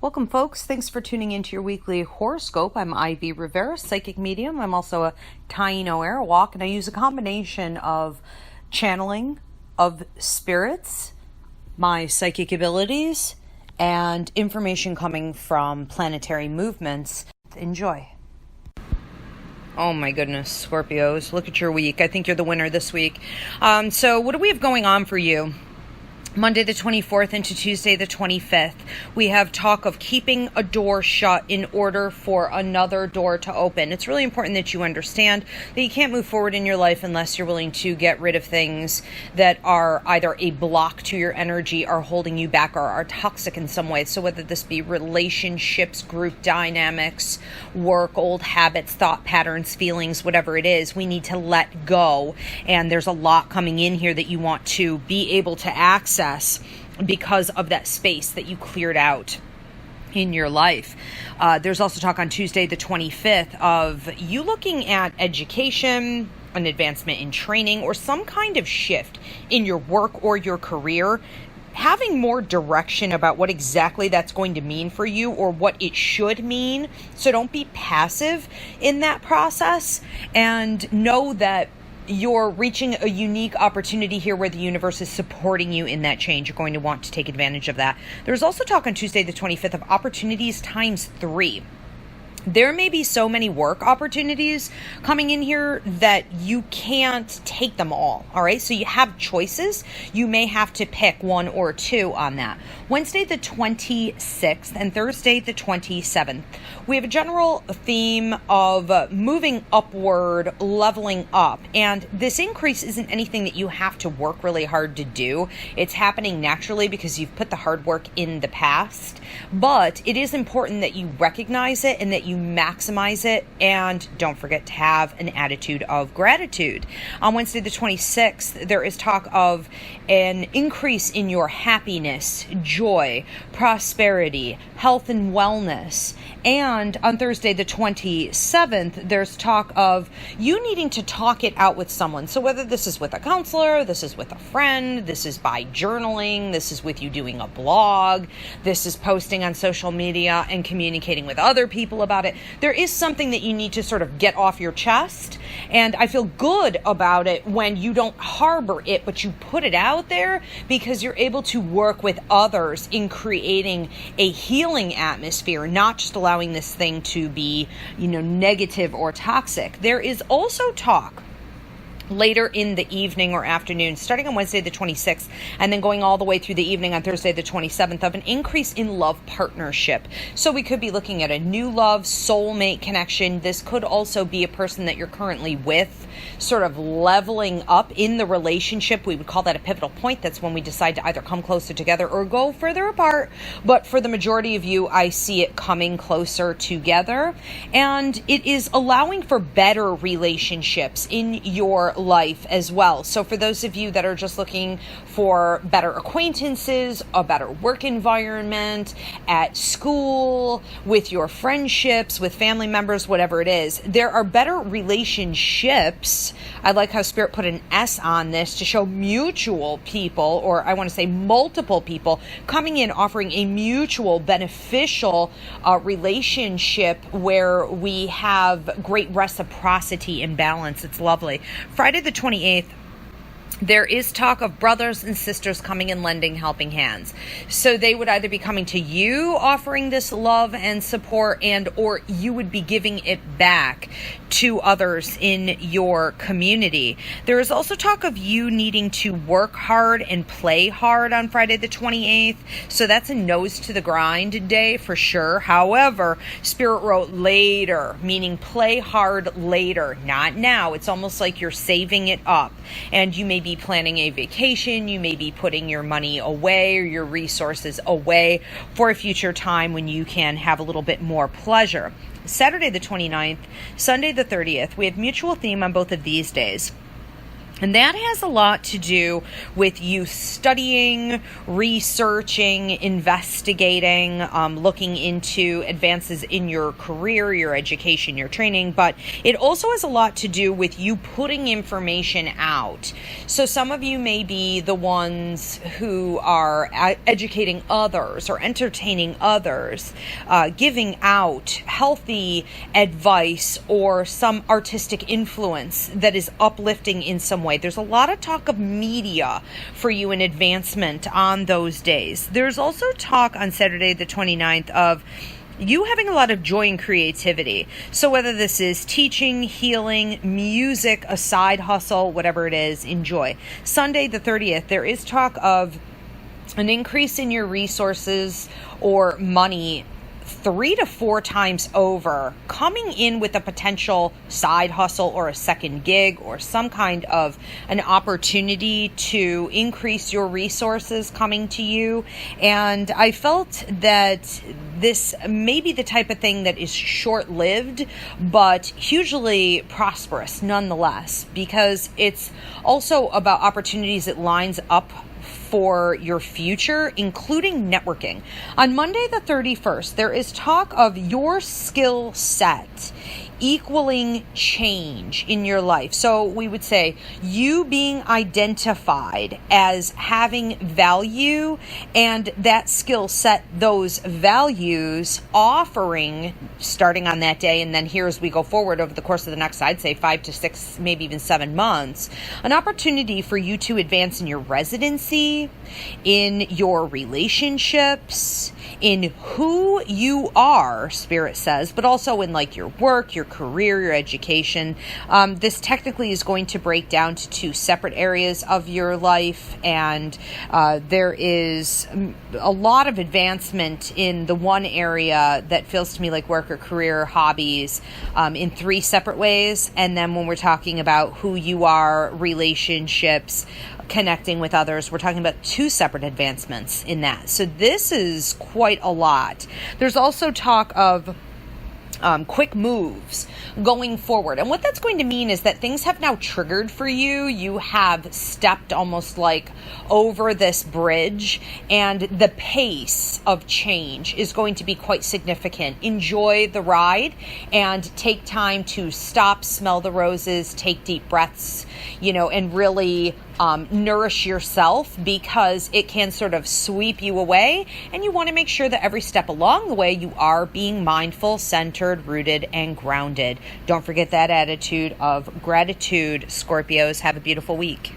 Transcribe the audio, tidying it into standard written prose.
Welcome, folks. Thanks for tuning into your weekly horoscope. I'm Ivy Rivera, psychic medium. I'm also a Taino Airwalk, and I use a combination of channeling of spirits, my psychic abilities, and information coming from planetary movements. Enjoy. Oh my goodness, Scorpios, look at your week. I think you're the winner this week. So what do we have going on for you? Monday the 24th into Tuesday the 25th, we have talk of keeping a door shut in order for another door to open. It's really important that you understand that you can't move forward in your life unless you're willing to get rid of things that are either a block to your energy, are holding you back, or are toxic in some way. So whether this be relationships, group dynamics, work, old habits, thought patterns, feelings, whatever it is, we need to let go. And there's a lot coming in here that you want to be able to access because of that space that you cleared out in your life. There's also talk on Tuesday the 25th of you looking at education, an advancement in training, or some kind of shift in your work or your career, having more direction about what exactly that's going to mean for you or what it should mean. So don't be passive in that process, and know that you're reaching a unique opportunity here where the universe is supporting you in that change. You're going to want to take advantage of that. There's also talk on Tuesday the 25th of opportunities times 3. There may be so many work opportunities coming in here that you can't take them all right? So you have choices. You may have to pick one or two on that. Wednesday the 26th and Thursday the 27th, we have a general theme of moving upward, leveling up. And this increase isn't anything that you have to work really hard to do. It's happening naturally because you've put the hard work in the past. But it is important that you recognize it and that you maximize it, and don't forget to have an attitude of gratitude. On Wednesday the 26th, there is talk of an increase in your happiness, joy, prosperity, health and wellness. And on Thursday the 27th, there's talk of you needing to talk it out with someone. So whether this is with a counselor, this is with a friend, this is by journaling, this is with you doing a blog, this is posting on social media and communicating with other people about it. There is something that you need to sort of get off your chest. And I feel good about it when you don't harbor it, but you put it out there, because you're able to work with others in creating a healing atmosphere, not just allowing this thing to be, negative or toxic. There is also talk later in the evening or afternoon, starting on Wednesday the 26th, and then going all the way through the evening on Thursday the 27th, of an increase in love partnership. So we could be looking at a new love, soulmate connection. This could also be a person that you're currently with, sort of leveling up in the relationship. We would call that a pivotal point. That's when we decide to either come closer together or go further apart. But for the majority of you, I see it coming closer together. And it is allowing for better relationships in your life as well. So for those of you that are just looking for better acquaintances, a better work environment, at school, with your friendships, with family members, whatever it is, there are better relationships. I like how Spirit put an S on this to show mutual people, or I want to say multiple people coming in, offering a mutual beneficial relationship where we have great reciprocity and balance. It's lovely. Friday the 28th, there is talk of brothers and sisters coming and lending helping hands. So they would either be coming to you, offering this love and support, and or you would be giving it back to others in your community. There is also talk of you needing to work hard and play hard on Friday the 28th. So that's a nose to the grind day for sure. However, Spirit wrote later, meaning play hard later, not now. It's almost like you're saving it up, and you may be planning a vacation. You may be putting your money away or your resources away for a future time when you can have a little bit more pleasure. Saturday the 29th, Sunday the 30th, we have mutual theme on both of these days. And that has a lot to do with you studying, researching, investigating, looking into advances in your career, your education, your training. But it also has a lot to do with you putting information out. So some of you may be the ones who are educating others or entertaining others, giving out healthy advice or some artistic influence that is uplifting in some way. There's a lot of talk of media for you in advancement on those days. There's also talk on Saturday the 29th of you having a lot of joy and creativity. So whether this is teaching, healing, music, a side hustle, whatever it is, enjoy. Sunday the 30th, there is talk of an increase in your resources or money 3 to 4 times over, coming in with a potential side hustle or a second gig or some kind of an opportunity to increase your resources coming to you. And I felt that this may be the type of thing that is short-lived, but hugely prosperous nonetheless, because it's also about opportunities that lines up for your future, including networking. On Monday the 31st, there is talk of your skill set equaling change in your life. So we would say you being identified as having value and that skill set, those values offering starting on that day. And then here as we go forward over the course of the next, I'd say 5 to 6, maybe even 7 months, an opportunity for you to advance in your residency, in your relationships, in who you are, Spirit says, but also in like your work, your career, your education. This technically is going to break down to 2 separate areas of your life, and there is a lot of advancement in the one area that feels to me like work or career, hobbies, in 3 separate ways. And then when we're talking about who you are, relationships, connecting with others, we're talking about 2 separate advancements in that. So this is quite a lot. There's also talk of quick moves going forward. And what that's going to mean is that things have now triggered for you. You have stepped almost like over this bridge, and the pace of change is going to be quite significant. Enjoy the ride and take time to stop, smell the roses, take deep breaths, and really nourish yourself, because it can sort of sweep you away. And you want to make sure that every step along the way you are being mindful, centered, rooted, and grounded. Don't forget that attitude of gratitude, Scorpios. Have a beautiful week.